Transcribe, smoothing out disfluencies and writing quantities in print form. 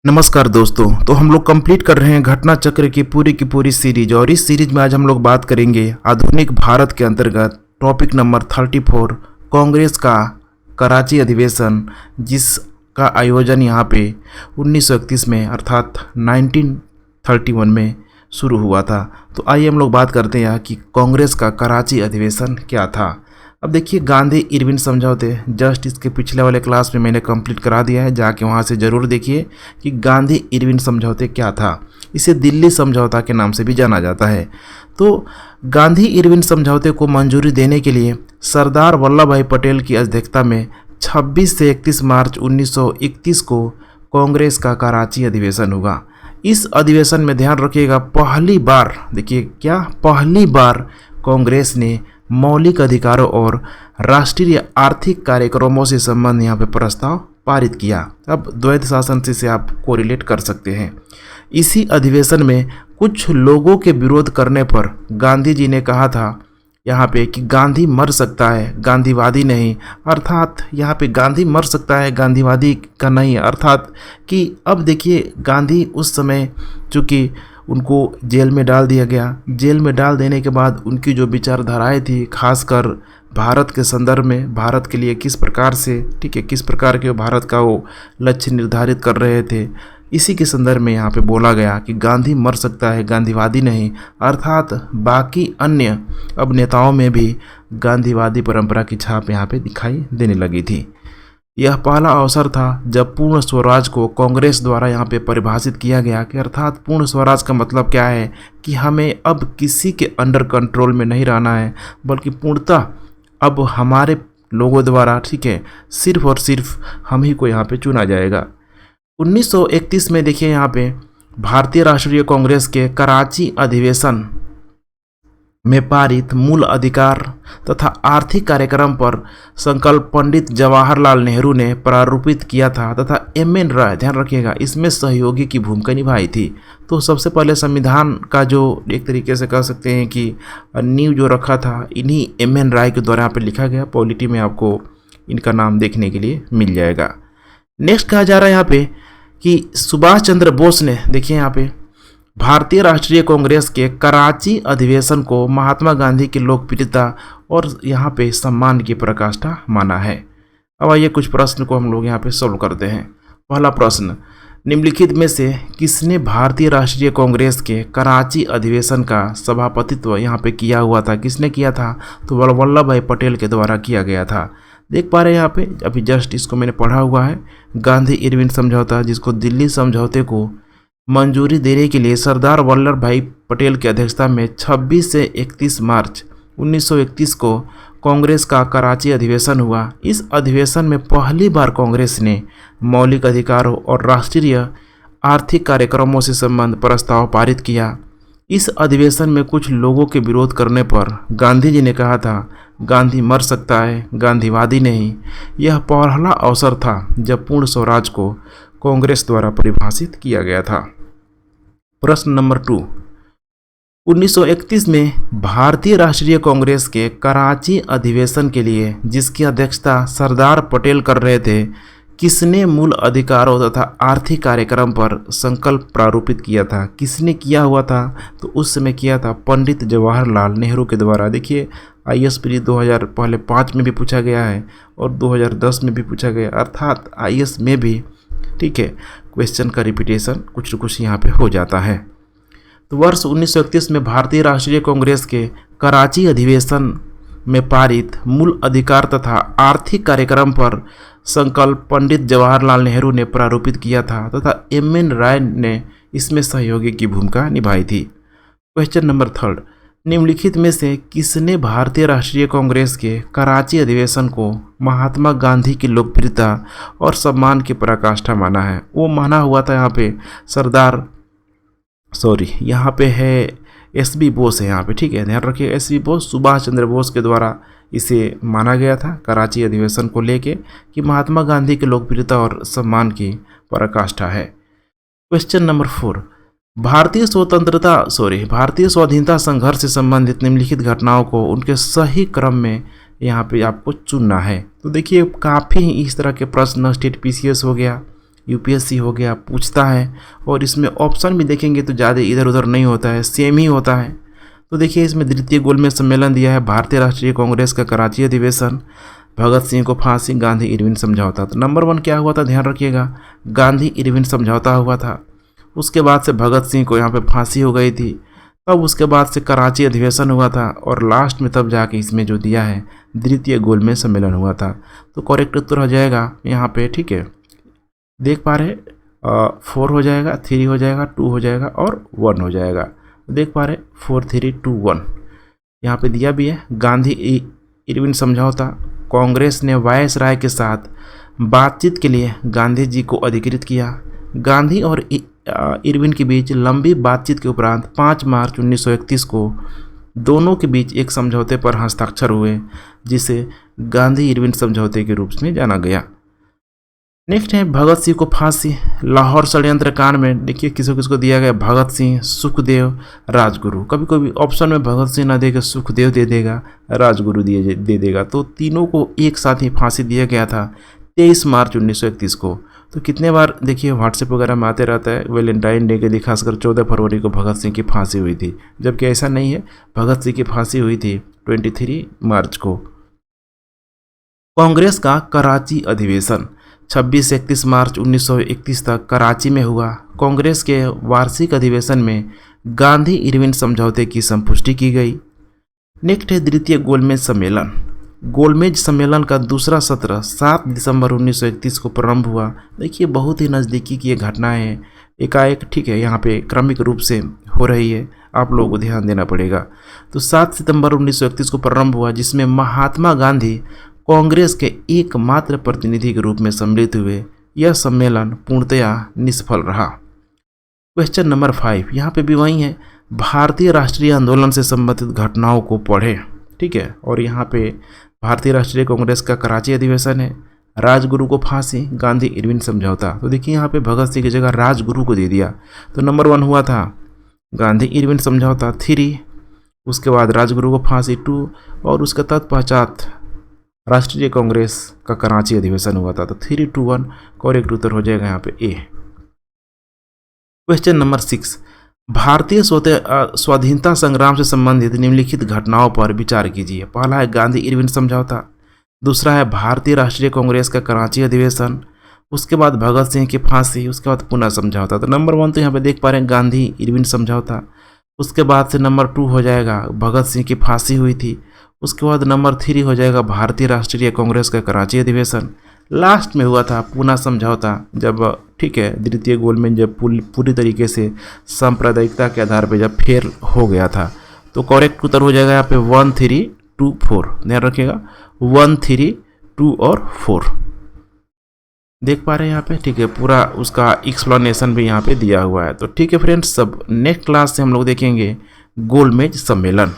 नमस्कार दोस्तों। तो हम लोग कंप्लीट कर रहे हैं घटना चक्र की पूरी सीरीज, और इस सीरीज में आज हम लोग बात करेंगे आधुनिक भारत के अंतर्गत टॉपिक नंबर 34 कांग्रेस का कराची अधिवेशन, जिसका आयोजन यहाँ पे 1931 में अर्थात 1931 में शुरू हुआ था। तो आइए हम लोग बात करते हैं कि कांग्रेस का कराची अधिवेशन क्या था। अब देखिए, गांधी इरविन समझौते जस्ट इसके पिछले वाले क्लास में मैंने कंप्लीट करा दिया है, जाके वहाँ से ज़रूर देखिए कि गांधी इरविन समझौते क्या था। इसे दिल्ली समझौता के नाम से भी जाना जाता है। तो गांधी इरविन समझौते को मंजूरी देने के लिए सरदार वल्लभ भाई पटेल की अध्यक्षता में 26 से 31 मार्च 1931 को कांग्रेस का कराची अधिवेशन होगा। इस अधिवेशन में ध्यान रखिएगा, पहली बार, देखिए क्या, पहली बार कांग्रेस ने मौलिक अधिकारों और राष्ट्रीय आर्थिक कार्यक्रमों से संबंध यहाँ पे प्रस्ताव पारित किया। अब द्वैध शासन से आप कोरिलेट कर सकते हैं। इसी अधिवेशन में कुछ लोगों के विरोध करने पर गांधी जी ने कहा था यहाँ पे कि गांधी मर सकता है, गांधीवादी नहीं। अर्थात यहाँ पे गांधी मर सकता है, गांधीवादी का नहीं, अर्थात कि अब देखिए, गांधी उस समय चूँकि उनको जेल में डाल दिया गया। जेल में डाल देने के बाद उनकी जो विचारधाराएं थी, खासकर भारत के संदर्भ में, भारत के लिए किस प्रकार से, ठीक है, किस प्रकार के भारत का वो लक्ष्य निर्धारित कर रहे थे, इसी के संदर्भ में यहाँ पे बोला गया कि गांधी मर सकता है, गांधीवादी नहीं। अर्थात बाकी अन्य अब नेताओं में भी गांधीवादी परंपरा की छाप यहाँ पे दिखाई देने लगी थी। यह पहला अवसर था जब पूर्ण स्वराज को कांग्रेस द्वारा यहाँ पे परिभाषित किया गया कि अर्थात पूर्ण स्वराज का मतलब क्या है कि हमें अब किसी के अंडर कंट्रोल में नहीं रहना है, बल्कि पूर्णतः अब हमारे लोगों द्वारा, ठीक है, सिर्फ और सिर्फ हम ही को यहाँ पे चुना जाएगा। 1931 में देखिए यहाँ पे भारतीय राष्ट्रीय कांग्रेस के कराची अधिवेशन में पारित मूल अधिकार तथा आर्थिक कार्यक्रम पर संकल्प पंडित जवाहरलाल नेहरू ने प्रारूपित किया था तथा एम.एन. राय, ध्यान रखिएगा, इसमें सहयोगी की भूमिका निभाई थी। तो सबसे पहले संविधान का जो एक तरीके से कह सकते हैं कि नींव जो रखा था, इन्हीं एम.एन. राय के द्वारा यहाँ पे लिखा गया। पॉलिटी में आपको इनका नाम देखने के लिए मिल जाएगा। नेक्स्ट कहा जा रहा है यहाँ पे कि सुभाष चंद्र बोस ने, देखिए यहाँ पे, भारतीय राष्ट्रीय कांग्रेस के कराची अधिवेशन को महात्मा गांधी की लोकप्रियता और यहाँ पे सम्मान की पराकाष्ठा माना है। अब आइए कुछ प्रश्न को हम लोग यहाँ पे सॉल्व करते हैं। पहला प्रश्न, निम्नलिखित में से किसने भारतीय राष्ट्रीय कांग्रेस के कराची अधिवेशन का सभापतित्व यहाँ पे किया हुआ था? किसने किया था? तो वल्लभ भाई पटेल के द्वारा किया गया था। देख पा रहे हैं यहाँ पे, अभी जस्ट इसको मैंने पढ़ा हुआ है, गांधी इरविन समझौता, जिसको दिल्ली समझौते को मंजूरी देने के लिए सरदार वल्लभ भाई पटेल की अध्यक्षता में 26 से 31 मार्च 1931 को कांग्रेस का कराची अधिवेशन हुआ। इस अधिवेशन में पहली बार कांग्रेस ने मौलिक अधिकारों और राष्ट्रीय आर्थिक कार्यक्रमों से संबंध प्रस्ताव पारित किया। इस अधिवेशन में कुछ लोगों के विरोध करने पर गांधी जी ने कहा था, गांधी मर सकता है, गांधीवादी नहीं। यह पहला अवसर था जब पूर्ण स्वराज को कांग्रेस द्वारा परिभाषित किया गया था। प्रश्न नंबर 2, 1931 में भारतीय राष्ट्रीय कांग्रेस के कराची अधिवेशन के लिए जिसकी अध्यक्षता सरदार पटेल कर रहे थे, किसने मूल अधिकारों तथा आर्थिक कार्यक्रम पर संकल्प प्रारूपित किया था? किसने किया हुआ था? तो उस समय किया था पंडित जवाहरलाल नेहरू के द्वारा। देखिए, IAS प्री 2005 में भी पूछा गया है और 2010 में भी पूछा गया, अर्थात IAS में भी, ठीक है, क्वेश्चन का रिपीटेशन कुछ न कुछ यहाँ पे हो जाता है। तो वर्ष 1931 में भारतीय राष्ट्रीय कांग्रेस के कराची अधिवेशन में पारित मूल अधिकार तथा आर्थिक कार्यक्रम पर संकल्प पंडित जवाहरलाल नेहरू ने प्रारूपित किया था तथा एम.एन. राय ने इसमें सहयोगी की भूमिका निभाई थी। क्वेश्चन नंबर 3, निम्नलिखित में से किसने भारतीय राष्ट्रीय कांग्रेस के कराची अधिवेशन को महात्मा गांधी की लोकप्रियता और सम्मान की पराकाष्ठा माना है? वो माना हुआ था यहाँ पे यहाँ पे है S.B. बोस है यहाँ पे, ठीक है, ध्यान रखिए, S.B. बोस, सुभाष चंद्र बोस के द्वारा इसे माना गया था कराची अधिवेशन को लेके कि महात्मा गांधी की लोकप्रियता और सम्मान की पराकाष्ठा है। क्वेश्चन नंबर 4, भारतीय स्वाधीनता संघर्ष से संबंधित निम्नलिखित घटनाओं को उनके सही क्रम में यहाँ पे आपको चुनना है। तो देखिए, काफ़ी इस तरह के प्रश्न स्टेट PCS हो गया, यूपीएससी हो गया, पूछता है। और इसमें ऑप्शन भी देखेंगे तो ज़्यादा इधर उधर नहीं होता है, सेम ही होता है। तो देखिए इसमें द्वितीय गोलमेज सम्मेलन दिया है, भारतीय राष्ट्रीय कांग्रेस का कराची अधिवेशन, भगत सिंह को फांसी, गांधी इरविन समझौता। तो नंबर 1 क्या हुआ था, ध्यान रखिएगा, गांधी इरविन समझौता हुआ था। उसके बाद से भगत सिंह को यहाँ पे फांसी हो गई थी। तब उसके बाद से कराची अधिवेशन हुआ था और लास्ट में तब जाके इसमें जो दिया है द्वितीय गोलमेज सम्मेलन हुआ था। तो करेक्ट उत्तर हो जाएगा यहाँ पे, ठीक है, देख पा रहे 4 हो जाएगा, 3 हो जाएगा, 2 हो जाएगा और 1 हो जाएगा। देख पा रहे 4 3 2 1 यहाँ पे दिया भी है। गांधी इरविन समझौता, कांग्रेस ने वायसराय के साथ बातचीत के लिए गांधी जी को अधिकृत किया। गांधी और इरविन के बीच लंबी बातचीत के उपरांत 5 मार्च 1931 को दोनों के बीच एक समझौते पर हस्ताक्षर हुए, जिसे गांधी इरविन समझौते के रूप में जाना गया। नेक्स्ट है भगत सिंह को फांसी। लाहौर षड्यंत्र कांड में देखिए किसको किसको दिया गया, भगत सिंह, सुखदेव, राजगुरु। कभी कभी ऑप्शन में भगत सिंह ना देगा, सुखदेव दे देगा, राजगुरु दे देगा। तो तीनों को एक साथ ही फांसी दिया गया था 23 मार्च 1931 को। तो कितने बार देखिए व्हाट्सएप वगैरह में आते रहता है, वैलेंटाइन डे के लिए खासकर 14 फरवरी को भगत सिंह की फांसी हुई थी, जबकि ऐसा नहीं है, भगत सिंह की फांसी हुई थी 23 मार्च को। कांग्रेस का कराची अधिवेशन 26 से 31 मार्च 1931 तक कराची में हुआ। कांग्रेस के वार्षिक अधिवेशन में गांधी इरविन समझौते की संपुष्टि की गई। नेक्स्ट है द्वितीय गोलमेज सम्मेलन। गोलमेज सम्मेलन का दूसरा सत्र 7 दिसंबर 1931 को प्रारंभ हुआ। देखिए बहुत ही नज़दीकी की ये घटना है, एकाएक, ठीक है, यहाँ पे क्रमिक रूप से हो रही है, आप लोगों को ध्यान देना पड़ेगा। तो 7 सितंबर 1931 को प्रारंभ हुआ, जिसमें महात्मा गांधी कांग्रेस के एकमात्र प्रतिनिधि के रूप में सम्मिलित हुए। यह सम्मेलन पूर्णतया निष्फल रहा। क्वेश्चन नंबर 5 यहाँ पे भी वही है, भारतीय राष्ट्रीय आंदोलन से संबंधित घटनाओं को पढ़ें, ठीक है। और यहाँ पे भारतीय राष्ट्रीय कांग्रेस का कराची अधिवेशन है, राजगुरु को फांसी, गांधी इरविन समझौता। तो देखिए यहाँ पे भगत सिंह की जगह राजगुरु को दे दिया। तो नंबर 1 हुआ था गांधी इरविन समझौता 3, उसके बाद राजगुरु को फांसी 2, और उसके तत्पश्चात राष्ट्रीय कांग्रेस का कराची अधिवेशन हुआ था। तो 3 2 1 करेक्ट उत्तर हो जाएगा यहाँ पे ए। क्वेश्चन नंबर 6, भारतीय स्वाधीनता संग्राम से संबंधित निम्नलिखित घटनाओं पर विचार कीजिए। पहला है गांधी इरविन समझौता, दूसरा है भारतीय राष्ट्रीय कांग्रेस का कराची अधिवेशन, उसके बाद भगत सिंह की फांसी, उसके बाद पुनः समझौता। तो नंबर 1 तो यहाँ पे देख पा रहे हैं गांधी इरविन समझौता, उसके बाद से नंबर 2 हो जाएगा भगत सिंह की फांसी हुई थी, उसके बाद नंबर 3 हो जाएगा भारतीय राष्ट्रीय कांग्रेस का कराची अधिवेशन, लास्ट में हुआ था पुनः समझौता, जब, ठीक है, द्वितीय गोलमेज जब पूरी तरीके से सांप्रदायिकता के आधार पर जब फेल हो गया था। तो करेक्ट उत्तर हो जाएगा यहाँ पे 1 3 2 4, ध्यान रखिएगा 1 3 2 और 4 देख पा रहे हैं यहाँ पे, ठीक है, पूरा उसका एक्सप्लेनेशन भी यहाँ पे दिया हुआ है। तो ठीक है फ्रेंड्स, सब नेक्स्ट क्लास से हम लोग देखेंगे गोलमेज सम्मेलन।